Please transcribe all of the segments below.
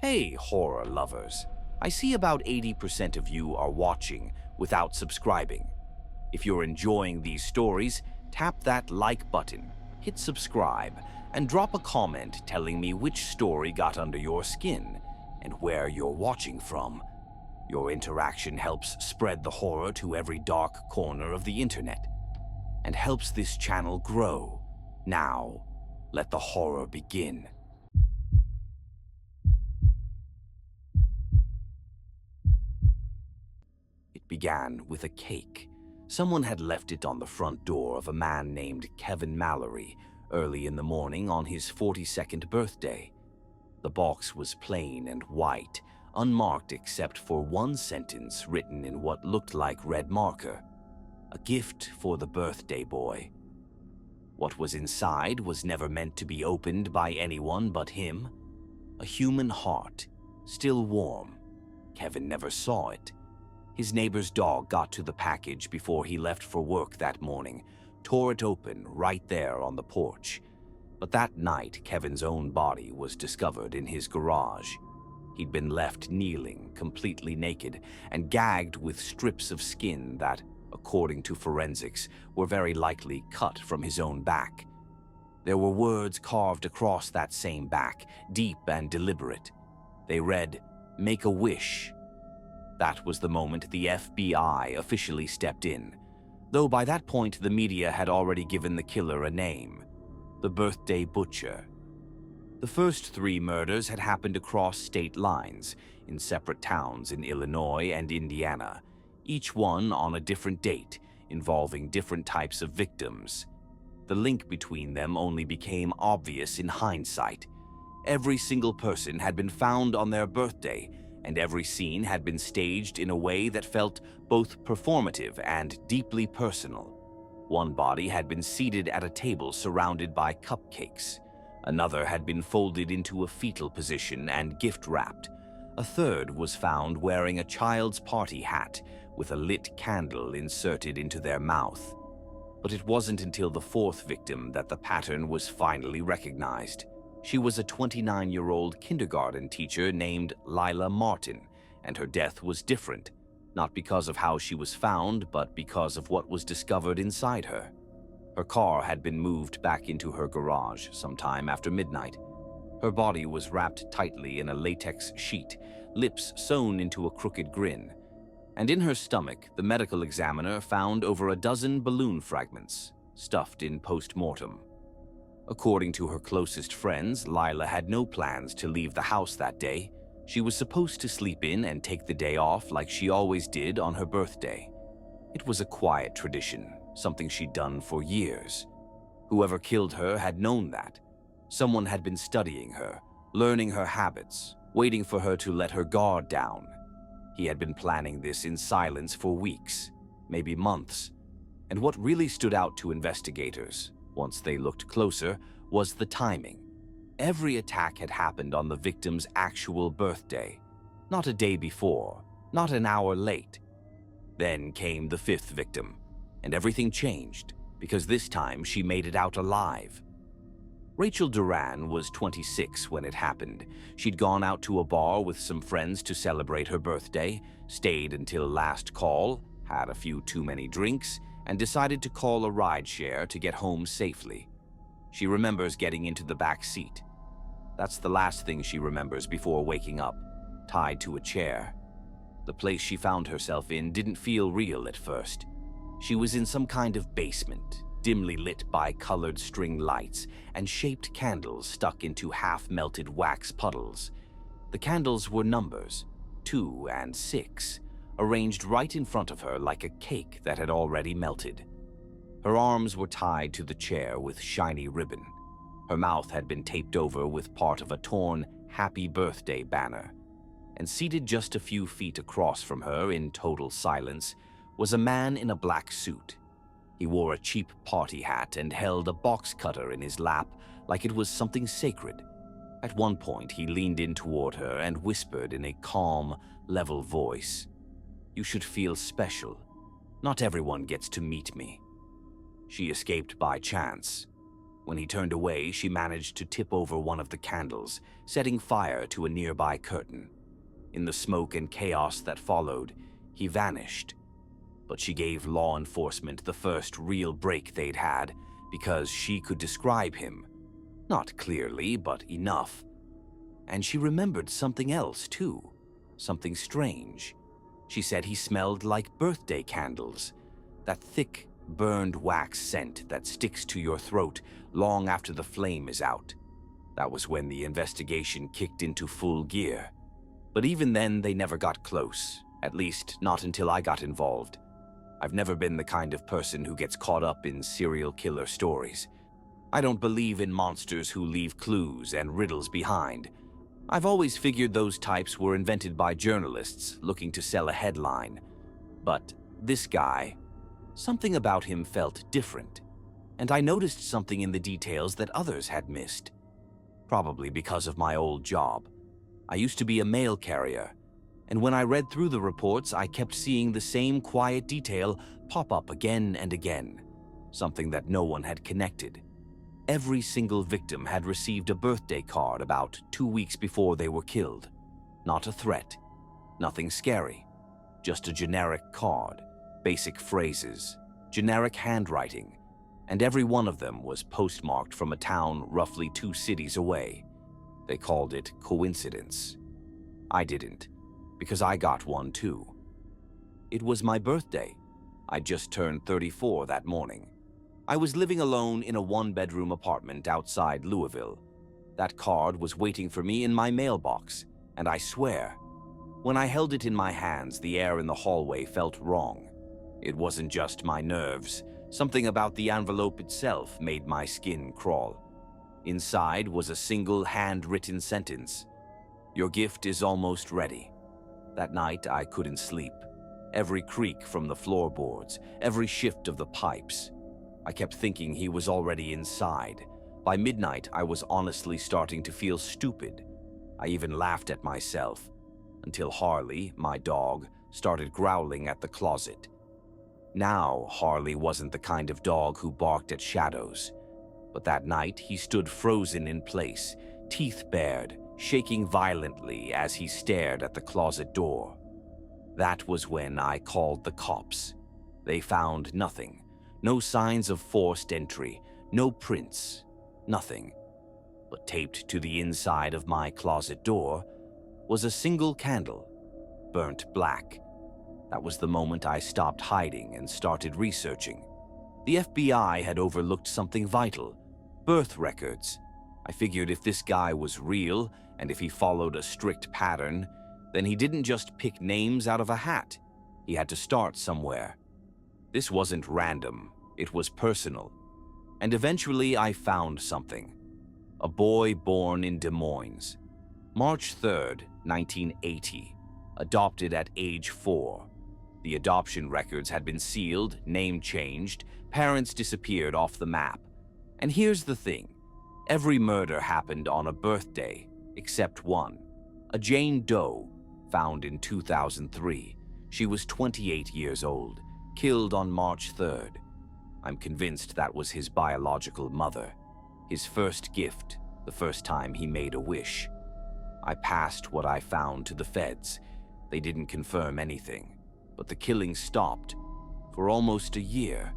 Hey, horror lovers. I see about 80% of you are watching without subscribing. If you're enjoying these stories, tap that like button, hit subscribe, and drop a comment telling me which story got under your skin and where you're watching from. Your interaction helps spread the horror to every dark corner of the internet and helps this channel grow. Now, let the horror begin. It began with a cake. Someone had left it on the front door of a man named Kevin Mallory early in the morning on his 42nd birthday. The box was plain and white, unmarked except for one sentence written in what looked like red marker. A gift for the birthday boy. What was inside was never meant to be opened by anyone but him. A human heart, still warm. Kevin never saw it. His neighbor's dog got to the package before he left for work that morning, tore it open right there on the porch. But that night, Kevin's own body was discovered in his garage. He'd been left kneeling, completely naked, and gagged with strips of skin that, according to forensics, were very likely cut from his own back. There were words carved across that same back, deep and deliberate. They read, "Make a wish." That was the moment the FBI officially stepped in, though by that point the media had already given the killer a name: the Birthday Butcher. The first 3 murders had happened across state lines, in separate towns in Illinois and Indiana, each one on a different date, involving different types of victims. The link between them only became obvious in hindsight. Every single person had been found on their birthday, and every scene had been staged in a way that felt both performative and deeply personal. One body had been seated at a table surrounded by cupcakes. Another had been folded into a fetal position and gift-wrapped. A third was found wearing a child's party hat with a lit candle inserted into their mouth. But it wasn't until the 4th victim that the pattern was finally recognized. She was a 29-year-old kindergarten teacher named Lila Martin, and her death was different, not because of how she was found, but because of what was discovered inside her. Her car had been moved back into her garage sometime after midnight. Her body was wrapped tightly in a latex sheet, lips sewn into a crooked grin. And in her stomach, the medical examiner found over a dozen balloon fragments, stuffed in post-mortem. According to her closest friends, Lila had no plans to leave the house that day. She was supposed to sleep in and take the day off like she always did on her birthday. It was a quiet tradition, something she'd done for years. Whoever killed her had known that. Someone had been studying her, learning her habits, waiting for her to let her guard down. He had been planning this in silence for weeks, maybe months. And what really stood out to investigators, once they looked closer, was the timing. Every attack had happened on the victim's actual birthday, not a day before, not an hour late. Then came the 5th victim, and everything changed, because this time she made it out alive. Rachel Duran was 26 when it happened. She'd gone out to a bar with some friends to celebrate her birthday, stayed until last call, had a few too many drinks, and decided to call a rideshare to get home safely. She remembers getting into the back seat. That's the last thing she remembers before waking up, tied to a chair. The place she found herself in didn't feel real at first. She was in some kind of basement, dimly lit by colored string lights and shaped candles stuck into half-melted wax puddles. The candles were numbers, 2 and 6, arranged right in front of her like a cake that had already melted. Her arms were tied to the chair with shiny ribbon. Her mouth had been taped over with part of a torn "Happy Birthday" banner. And seated just a few feet across from her in total silence was a man in a black suit. He wore a cheap party hat and held a box cutter in his lap like it was something sacred. At one point, he leaned in toward her and whispered in a calm, level voice, "You should feel special. Not everyone gets to meet me." She escaped by chance. When he turned away, she managed to tip over one of the candles, setting fire to a nearby curtain. In the smoke and chaos that followed, he vanished. But she gave law enforcement the first real break they'd had because she could describe him. Not clearly, but enough. And she remembered something else, too. Something strange. She said he smelled like birthday candles. That thick, burned wax scent that sticks to your throat long after the flame is out. That was when the investigation kicked into full gear. But even then, they never got close. At least, not until I got involved. I've never been the kind of person who gets caught up in serial killer stories. I don't believe in monsters who leave clues and riddles behind. I've always figured those types were invented by journalists looking to sell a headline. But this guy, something about him felt different. And I noticed something in the details that others had missed. Probably because of my old job. I used to be a mail carrier, and when I read through the reports, I kept seeing the same quiet detail pop up again and again. Something that no one had connected. Every single victim had received a birthday card about 2 weeks before they were killed. Not a threat. Nothing scary. Just a generic card. Basic phrases. Generic handwriting. And every one of them was postmarked from a town roughly 2 cities away. They called it coincidence. I didn't, because I got one too. It was my birthday. I just turned 34 that morning. I was living alone in a 1-bedroom apartment outside Louisville. That card was waiting for me in my mailbox, and I swear, when I held it in my hands, the air in the hallway felt wrong. It wasn't just my nerves. Something about the envelope itself made my skin crawl. Inside was a single handwritten sentence. "Your gift is almost ready." That night, I couldn't sleep. Every creak from the floorboards, every shift of the pipes. I kept thinking he was already inside. By midnight, I was honestly starting to feel stupid. I even laughed at myself, until Harley, my dog, started growling at the closet. Now, Harley wasn't the kind of dog who barked at shadows. But that night, he stood frozen in place, teeth bared, shaking violently as he stared at the closet door. That was when I called the cops. They found nothing. No signs of forced entry, no prints, nothing. But taped to the inside of my closet door was a single candle, burnt black. That was the moment I stopped hiding and started researching. The FBI had overlooked something vital: birth records. I figured if this guy was real, and if he followed a strict pattern, then he didn't just pick names out of a hat. He had to start somewhere. This wasn't random, it was personal. And eventually I found something. A boy born in Des Moines. March 3rd, 1980. Adopted at age 4. The adoption records had been sealed, name changed, parents disappeared off the map. And here's the thing. Every murder happened on a birthday, except one. A Jane Doe, found in 2003. She was 28 years old, killed on March 3rd. I'm convinced that was his biological mother. His first gift, the first time he made a wish. I passed what I found to the feds. They didn't confirm anything, but the killing stopped for almost a year.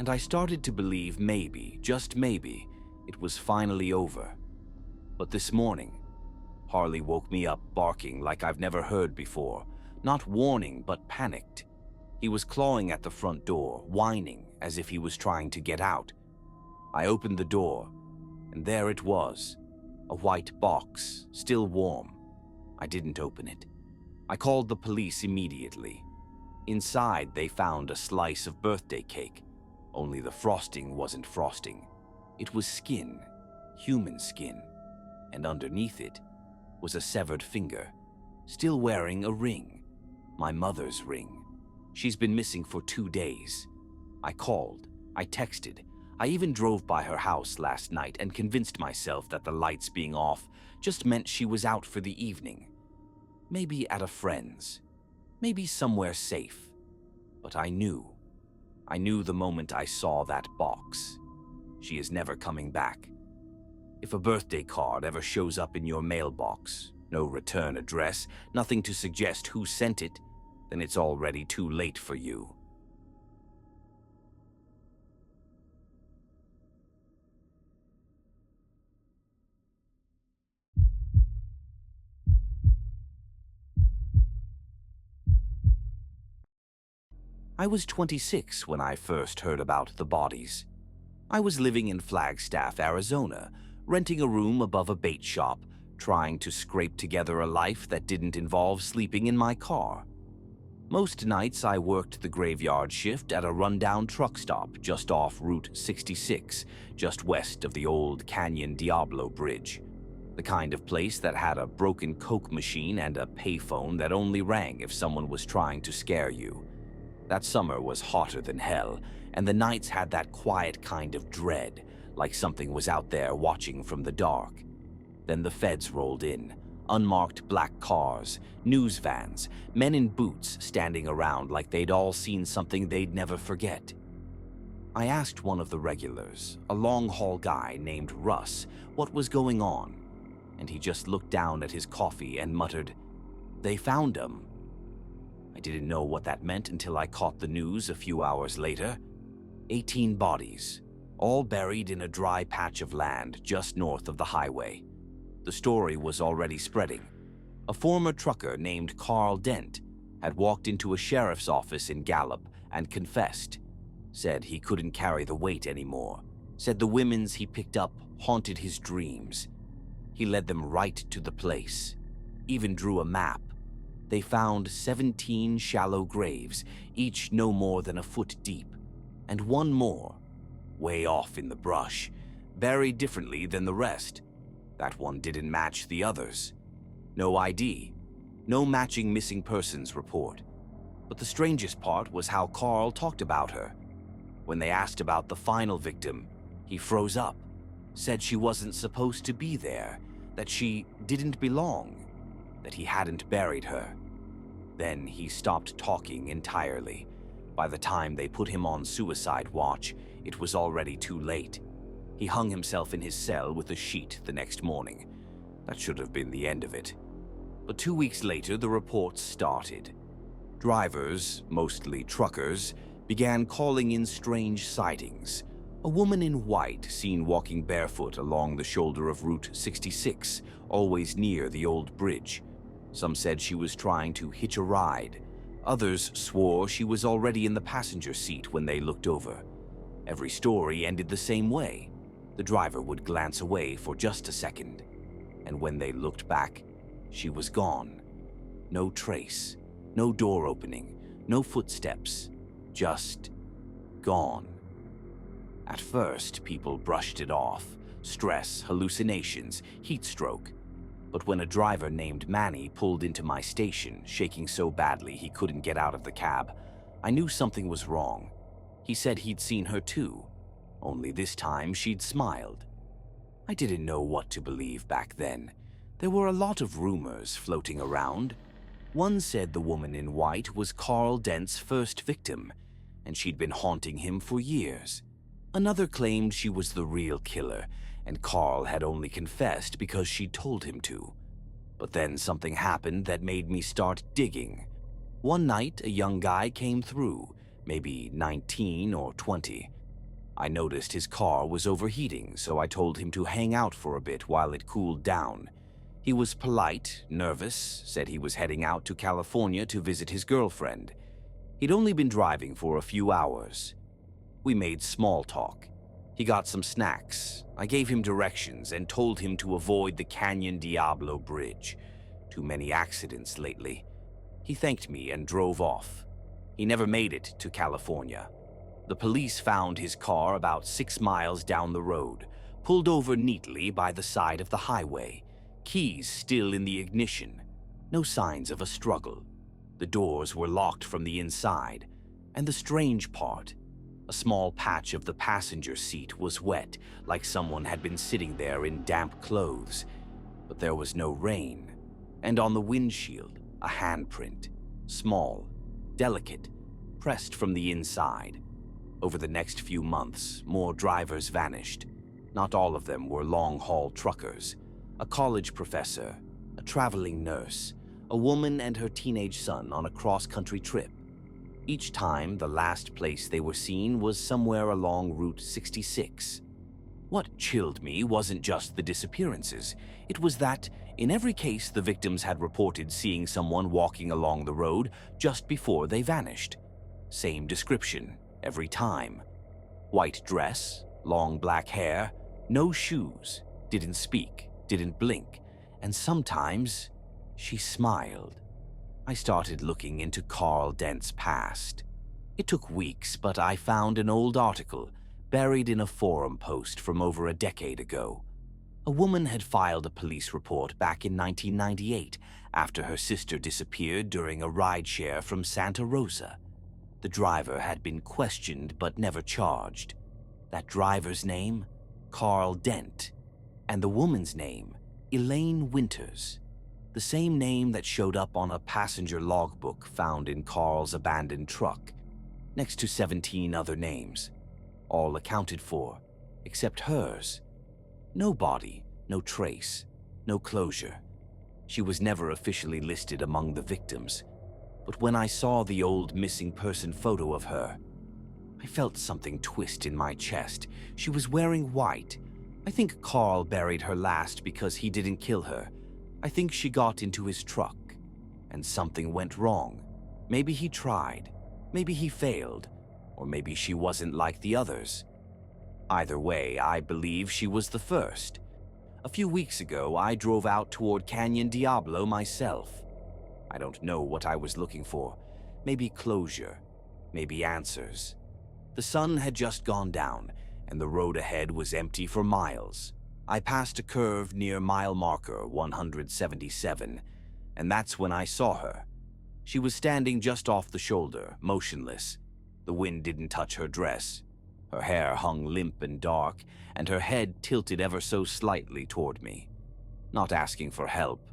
And I started to believe maybe, just maybe, it was finally over. But this morning, Harley woke me up barking like I've never heard before, not warning but panicked. He was clawing at the front door, whining as if he was trying to get out. I opened the door, and there it was, a white box, still warm. I didn't open it. I called the police immediately. Inside, they found a slice of birthday cake, only the frosting wasn't frosting. It was skin, human skin, and underneath it was a severed finger, still wearing a ring, my mother's ring. She's been missing for 2 days. I called, I texted, I even drove by her house last night and convinced myself that the lights being off just meant she was out for the evening. Maybe at a friend's, maybe somewhere safe. But I knew the moment I saw that box. she is never coming back. If a birthday card ever shows up in your mailbox, no return address, nothing to suggest who sent it, then it's already too late for you. I was 26 when I first heard about the bodies. I was living in Flagstaff, Arizona, renting a room above a bait shop, trying to scrape together a life that didn't involve sleeping in my car. Most nights I worked the graveyard shift at a rundown truck stop just off Route 66, just west of the old Canyon Diablo Bridge. The kind of place that had a broken Coke machine and a payphone that only rang if someone was trying to scare you. That summer was hotter than hell, and the nights had that quiet kind of dread, like something was out there watching from the dark. Then the feds rolled in, unmarked black cars, news vans, men in boots standing around like they'd all seen something they'd never forget. I asked one of the regulars, a long-haul guy named Russ, what was going on, and he just looked down at his coffee and muttered, "They found him." I didn't know what that meant until I caught the news a few hours later. 18 bodies, all buried in a dry patch of land just north of the highway. The story was already spreading. A former trucker named Carl Dent had walked into a sheriff's office in Gallup and confessed. Said he couldn't carry the weight anymore. Said the women's he picked up haunted his dreams. He led them right to the place. Even drew a map. They found 17 shallow graves, each no more than a foot deep, and one more, way off in the brush, buried differently than the rest. That one didn't match the others. No ID, no matching missing persons report. But the strangest part was how Carl talked about her. When they asked about the final victim, he froze up, said she wasn't supposed to be there, that she didn't belong, that he hadn't buried her. Then he stopped talking entirely. By the time they put him on suicide watch, it was already too late. He hung himself in his cell with a sheet the next morning. That should have been the end of it. But 2 weeks later, the reports started. Drivers, mostly truckers, began calling in strange sightings. A woman in white seen walking barefoot along the shoulder of Route 66, always near the old bridge. Some said she was trying to hitch a ride. Others swore she was already in the passenger seat when they looked over. Every story ended the same way. The driver would glance away for just a second, and when they looked back, she was gone. No trace, no door opening, no footsteps, just gone. At first, people brushed it off. Stress, hallucinations, heat stroke. But when a driver named Manny pulled into my station, shaking so badly he couldn't get out of the cab, I knew something was wrong. He said he'd seen her too, only this time she'd smiled. I didn't know what to believe back then. There were a lot of rumors floating around. One said the woman in white was Carl Dent's first victim, and she'd been haunting him for years. Another claimed she was the real killer, and Carl had only confessed because she told him to. But then something happened that made me start digging. One night, a young guy came through, maybe 19 or 20. I noticed his car was overheating, so I told him to hang out for a bit while it cooled down. He was polite, nervous, said he was heading out to California to visit his girlfriend. He'd only been driving for a few hours. We made small talk. He got some snacks. I gave him directions and told him to avoid the Canyon Diablo Bridge. Too many accidents lately. He thanked me and drove off. He never made it to California. The police found his car about 6 miles down the road, pulled over neatly by the side of the highway, keys still in the ignition. No signs of a struggle. The doors were locked from the inside, and the strange part, a small patch of the passenger seat was wet, like someone had been sitting there in damp clothes. But there was no rain, and on the windshield, a handprint, small, delicate, pressed from the inside. Over the next few months, more drivers vanished. Not all of them were long-haul truckers. A college professor, a traveling nurse, a woman and her teenage son on a cross-country trip. Each time, the last place they were seen was somewhere along Route 66. What chilled me wasn't just the disappearances. It was that, in every case, the victims had reported seeing someone walking along the road just before they vanished. Same description, every time. White dress, long black hair, no shoes, didn't speak, didn't blink, and sometimes she smiled. I started looking into Carl Dent's past. It took weeks, but I found an old article buried in a forum post from over a decade ago. A woman had filed a police report back in 1998 after her sister disappeared during a rideshare from Santa Rosa. The driver had been questioned but never charged. That driver's name? Carl Dent. And the woman's name? Elaine Winters. The same name that showed up on a passenger logbook found in Carl's abandoned truck, next to 17 other names, all accounted for, except hers. No body, no trace, no closure. She was never officially listed among the victims, but when I saw the old missing person photo of her, I felt something twist in my chest. She was wearing white. I think Carl buried her last because he didn't kill her. I think she got into his truck, and something went wrong. Maybe he tried, maybe he failed, or maybe she wasn't like the others. Either way, I believe she was the first. A few weeks ago, I drove out toward Canyon Diablo myself. I don't know what I was looking for. Maybe closure, maybe answers. The sun had just gone down, and the road ahead was empty for miles. I passed a curve near mile marker 177, and that's when I saw her. She was standing just off the shoulder, motionless. The wind didn't touch her dress. Her hair hung limp and dark, and her head tilted ever so slightly toward me. Not asking for help,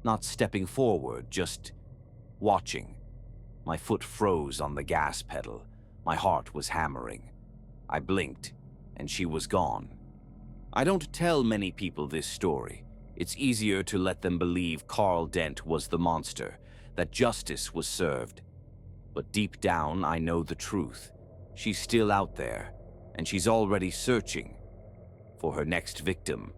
not stepping forward, just watching. My foot froze on the gas pedal. My heart was hammering. I blinked, and she was gone. I don't tell many people this story. It's easier to let them believe Carl Dent was the monster, that justice was served. But deep down, I know the truth. She's still out there, and she's already searching for her next victim.